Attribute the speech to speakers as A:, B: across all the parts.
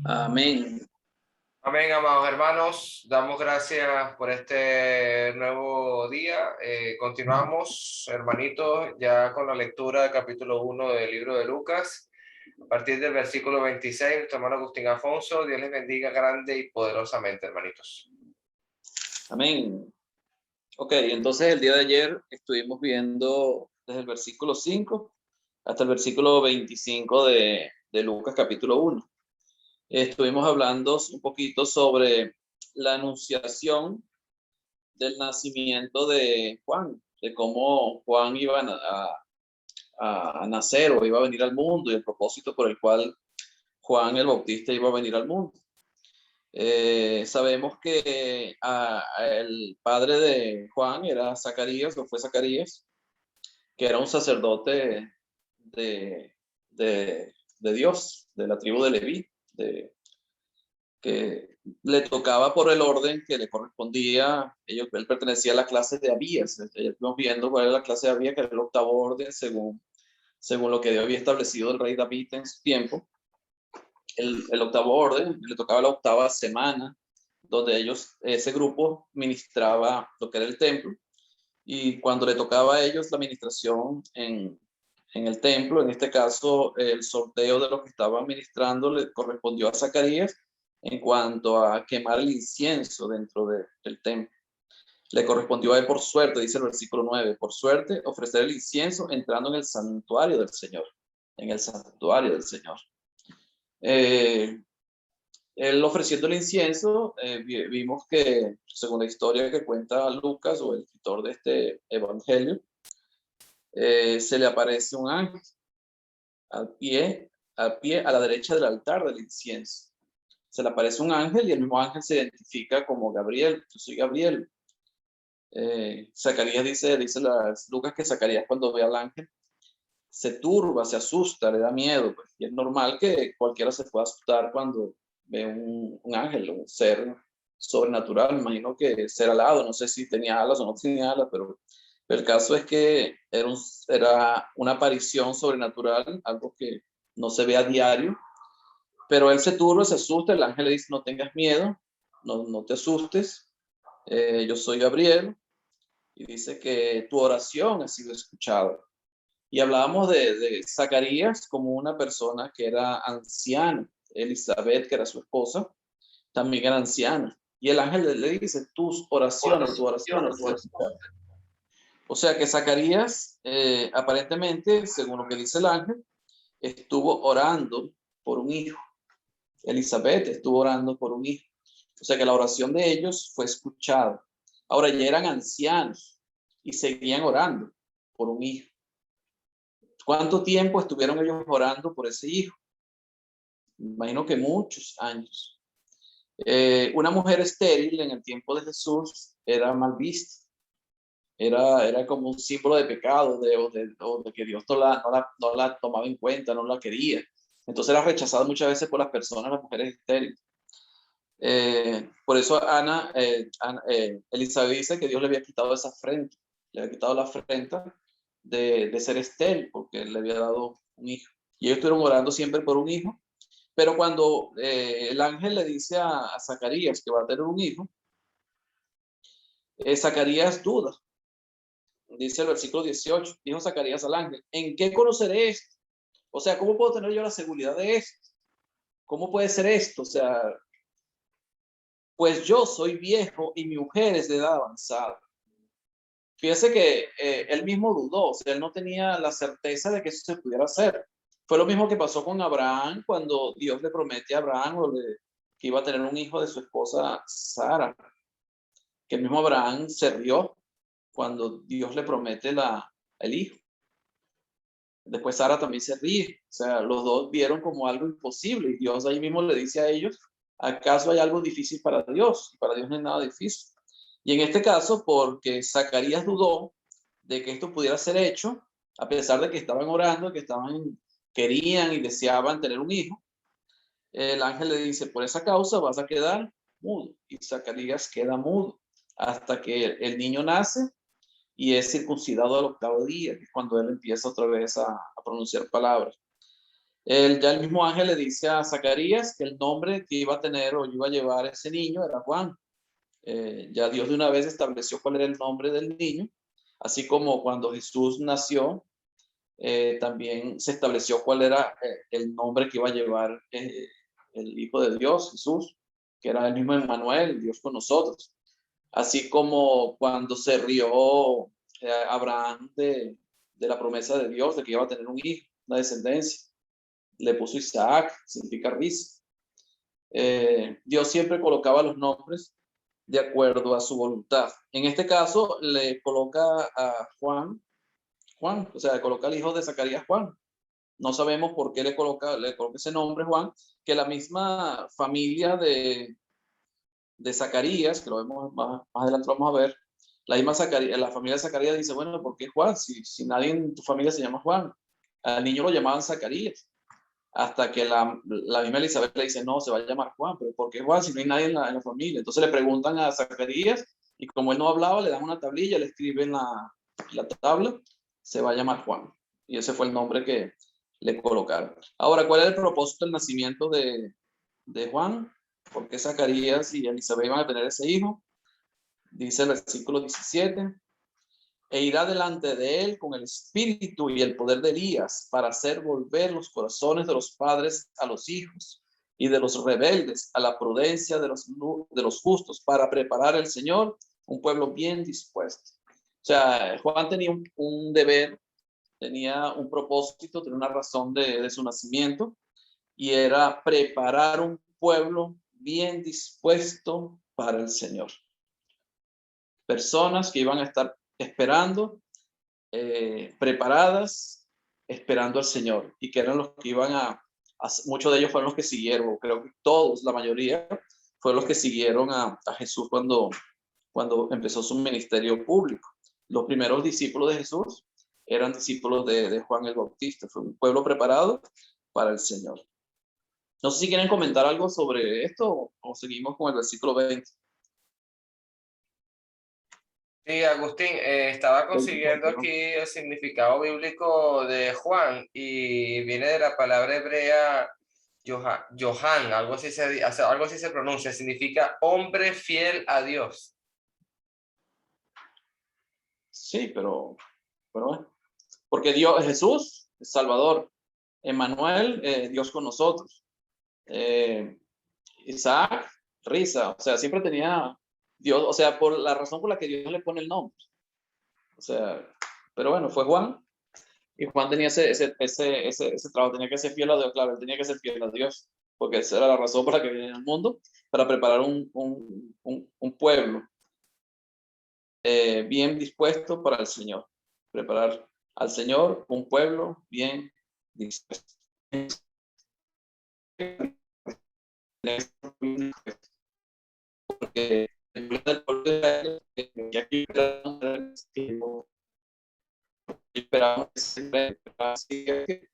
A: Amén.
B: Amén, amados hermanos. Damos gracias por este nuevo día. Continuamos, hermanitos, ya con la lectura del capítulo 1 del libro de Lucas. A partir del versículo 26, nuestro hermano Agustín Afonso. Dios les bendiga grande y poderosamente, hermanitos.
A: Amén. Ok, entonces el día de ayer estuvimos viendo desde el versículo 5 hasta el versículo 25 de Lucas capítulo 1. Estuvimos hablando un poquito sobre la anunciación del nacimiento de Juan, de cómo Juan iba a nacer o iba a venir al mundo y el propósito por el cual Juan el Bautista iba a venir al mundo. Sabemos que el padre de Juan era Zacarías, o fue Zacarías, que era un sacerdote de, de Dios, de la tribu de Leví, que le tocaba por el orden que le correspondía. Él pertenecía a la clase de Abías. Estamos viendo cuál era la clase de Abías, que era el octavo orden, según lo que Dios había establecido el rey David en su tiempo. El octavo orden le tocaba la octava semana, donde ese grupo ministraba lo que era el templo, y cuando le tocaba a ellos la administración en el templo, en este caso el sorteo de lo que estaban ministrando le correspondió a Zacarías en cuanto a quemar el incienso dentro del templo. Le correspondió a él por suerte, dice el versículo 9, por suerte ofrecer el incienso entrando en el santuario del Señor, en el santuario del Señor. Él ofreciendo el incienso, vimos que, según la historia que cuenta Lucas, o el escritor de este evangelio, se le aparece un ángel al pie, a la derecha del altar del incienso. Se le aparece un ángel y el mismo ángel se identifica como Gabriel. Yo soy Gabriel. Zacarías dice Lucas, que Zacarías, cuando ve al ángel, se turba, se asusta, le da miedo, pues. Y es normal que cualquiera se pueda asustar cuando ve un ángel, un ser sobrenatural. Me imagino que ser alado, no sé si tenía alas o no tenía alas, pero el caso es que era una aparición sobrenatural, algo que no se ve a diario, pero él se turba, se asusta. El ángel le dice: no tengas miedo, no te asustes, yo soy Gabriel, y dice que tu oración ha sido escuchada. Y hablábamos de Zacarías como una persona que era anciana. Elizabeth, que era su esposa, también era anciana. Y el ángel le dice: tus oraciones, tu oración ha sido escuchada. O sea que Zacarías, aparentemente, según lo que dice el ángel, estuvo orando por un hijo. Elizabeth estuvo orando por un hijo. O sea que la oración de ellos fue escuchada. Ahora ya eran ancianos y seguían orando por un hijo. ¿Cuánto tiempo estuvieron ellos orando por ese hijo? Me imagino que muchos años. Una mujer estéril en el tiempo de Jesús era mal vista. Era como un símbolo de pecado, o de que Dios no la tomaba en cuenta, no la quería. Entonces era rechazada muchas veces por las personas, las mujeres estériles. Por eso Elizabeth dice que Dios le había quitado esa afrenta, le había quitado la afrenta de ser estéril, porque él le había dado un hijo. Y ellos estuvieron orando siempre por un hijo, pero cuando el ángel le dice a Zacarías que va a tener un hijo, Zacarías duda. Dice el versículo 18, dijo Zacarías al ángel: ¿en qué conoceré esto? O sea, ¿cómo puedo tener yo la seguridad de esto? ¿Cómo puede ser esto? O sea, pues yo soy viejo y mi mujer es de edad avanzada. Fíjese que él mismo dudó, o sea, él no tenía la certeza de que eso se pudiera hacer. Fue lo mismo que pasó con Abraham cuando Dios le promete a Abraham que iba a tener un hijo de su esposa Sara, que el mismo Abraham se rió cuando Dios le promete el hijo. Después Sara también se ríe, o sea, los dos vieron como algo imposible, y Dios ahí mismo le dice a ellos: ¿acaso hay algo difícil para Dios? Y para Dios no hay nada difícil. Y en este caso, porque Zacarías dudó de que esto pudiera ser hecho, a pesar de que estaban orando, querían y deseaban tener un hijo, el ángel le dice: por esa causa vas a quedar mudo. Y Zacarías queda mudo hasta que el niño nace y es circuncidado al octavo día, que es cuando él empieza otra vez a pronunciar palabras. Ya el mismo ángel le dice a Zacarías que el nombre que iba a tener o iba a llevar ese niño era Juan. Ya Dios de una vez estableció cuál era el nombre del niño, así como cuando Jesús nació, también se estableció cuál era el nombre que iba a llevar el Hijo de Dios, Jesús, que era el mismo Emmanuel, Dios con nosotros. Así como cuando se rió Abraham de la promesa de Dios de que iba a tener un hijo, una descendencia, le puso Isaac, significa risa. Dios siempre colocaba los nombres de acuerdo a su voluntad. En este caso le coloca a Juan, o sea, le coloca al hijo de Zacarías Juan. No sabemos por qué le coloca ese nombre Juan, que la misma familia de Zacarías, que lo vemos más adelante, vamos a ver, la familia de Zacarías dice, bueno, ¿por qué Juan? Si nadie en tu familia se llama Juan. Al niño lo llamaban Zacarías. Hasta que la misma Elizabeth le dice, no, se va a llamar Juan, pero ¿por qué Juan si no hay nadie en la familia? Entonces le preguntan a Zacarías y como él no hablaba, le dan una tablilla, le escriben la tabla, se va a llamar Juan. Y ese fue el nombre que le colocaron. Ahora, ¿cuál es el propósito del nacimiento de Juan? ¿Por qué Zacarías y Elizabeth iban a tener ese hijo? Dice el versículo 17, e irá delante de él con el espíritu y el poder de Elías para hacer volver los corazones de los padres a los hijos y de los rebeldes a la prudencia de los justos para preparar el Señor un pueblo bien dispuesto. O sea, Juan tenía un deber, tenía un propósito, tenía una razón de su nacimiento y era preparar un pueblo bien dispuesto para el Señor. Personas que iban a estar esperando, preparadas, esperando al Señor, y que eran los que iban muchos de ellos fueron los que siguieron, creo que todos, la mayoría, fueron los que siguieron a Jesús cuando empezó su ministerio público. Los primeros discípulos de Jesús eran discípulos de Juan el Bautista, fue un pueblo preparado para el Señor. No sé si quieren comentar algo sobre esto o seguimos con el versículo 20.
B: Sí, Agustín, estaba consiguiendo
A: Perdón.
B: aquí el significado bíblico de Juan y viene de la palabra hebrea Johan, algo así se pronuncia, significa hombre fiel a Dios.
A: Sí, pero bueno, porque Dios, Jesús, Salvador, Emmanuel, Dios con nosotros, eh, Isaac, risa, o sea, siempre tenía Dios, o sea, por la razón por la que Dios le pone el nombre, o sea, pero bueno, fue Juan, y Juan tenía ese trabajo, tenía que ser fiel a Dios, claro, él tenía que ser fiel a Dios, porque esa era la razón por la que venía al mundo, para preparar un pueblo bien dispuesto para el Señor, preparar al Señor un pueblo bien dispuesto. Porque el pueblo de Israel, ya que esperamos que se así que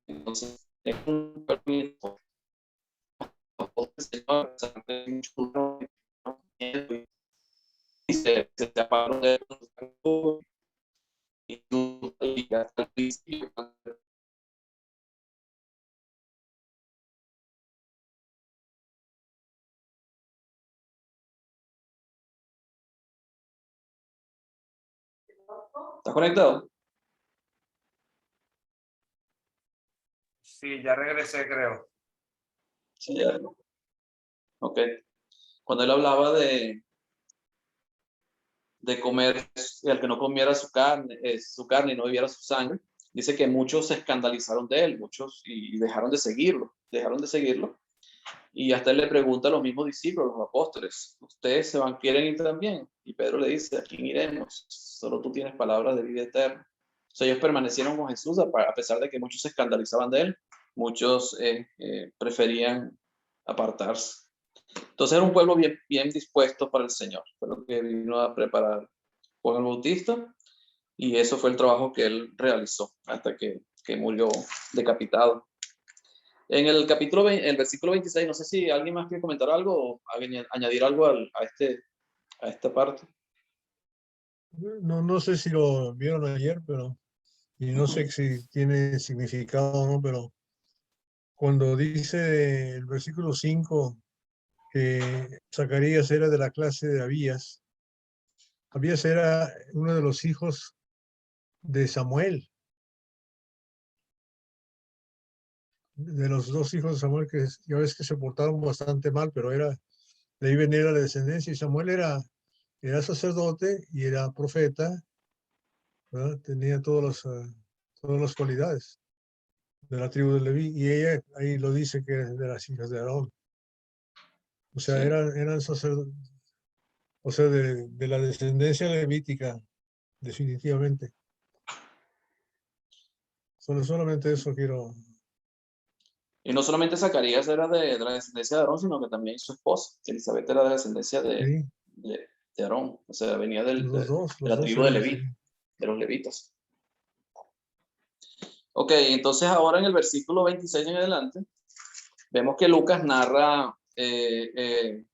A: entonces es un pueblo y se separó de y hasta el principio. ¿Estás conectado?
B: Sí, ya regresé, creo.
A: Sí, ya. Ok. Cuando él hablaba de comer, el que no comiera su carne y no bebiera su sangre, dice que muchos se escandalizaron de él, muchos y dejaron de seguirlo. Y hasta él le pregunta a los mismos discípulos, los apóstoles, ¿ustedes quieren ir también? Y Pedro le dice, ¿a quién iremos? Solo tú tienes palabras de vida eterna. O sea, ellos permanecieron con Jesús a pesar de que muchos se escandalizaban de él, muchos preferían apartarse. Entonces era un pueblo bien dispuesto para el Señor, fue lo que vino a preparar Juan el Bautista, y eso fue el trabajo que él realizó hasta que murió decapitado. En el capítulo 20, el versículo 26, no sé si alguien más quiere comentar algo o añadir algo a esta parte.
C: No, no sé si lo vieron ayer, pero y no sé si tiene significado o no, pero cuando dice el versículo 5 que Zacarías era de la clase de Abías, Abías era uno de los hijos de Samuel, de los dos hijos de Samuel, que ya ves que se portaron bastante mal, pero de ahí venía la descendencia, y Samuel era sacerdote y era profeta, ¿verdad? Tenía todas las cualidades de la tribu de Leví, y ella ahí lo dice que es de las hijas de Aarón. O sea,
A: Sí.
C: eran sacerdotes, o sea, de la descendencia levítica, definitivamente. Solamente eso quiero.
A: Y no solamente Zacarías era de la descendencia de Aarón, sino que también su esposa, Elizabeth, era de la descendencia
C: Sí,
A: de Aarón. O sea, venía de
C: los
A: la
C: dos
A: tribu de
C: eran, sí.
A: Leví, de los levitas. Ok, entonces ahora en el versículo 26 en adelante, vemos que Lucas narra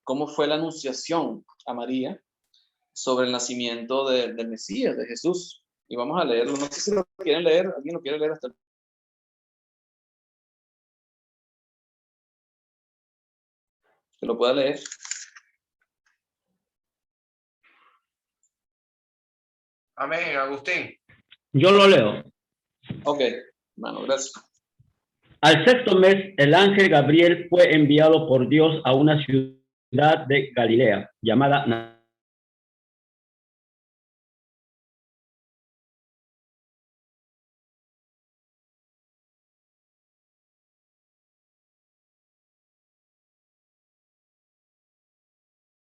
A: cómo fue la anunciación a María sobre el nacimiento del Mesías, de Jesús. Y vamos a leerlo. No sé si lo quieren leer. ¿Alguien lo quiere leer hasta que lo pueda leer?
B: Amén, Agustín.
D: Yo lo leo.
A: Ok, hermano, gracias.
D: Al sexto mes, el ángel Gabriel fue enviado por Dios a una ciudad de Galilea llamada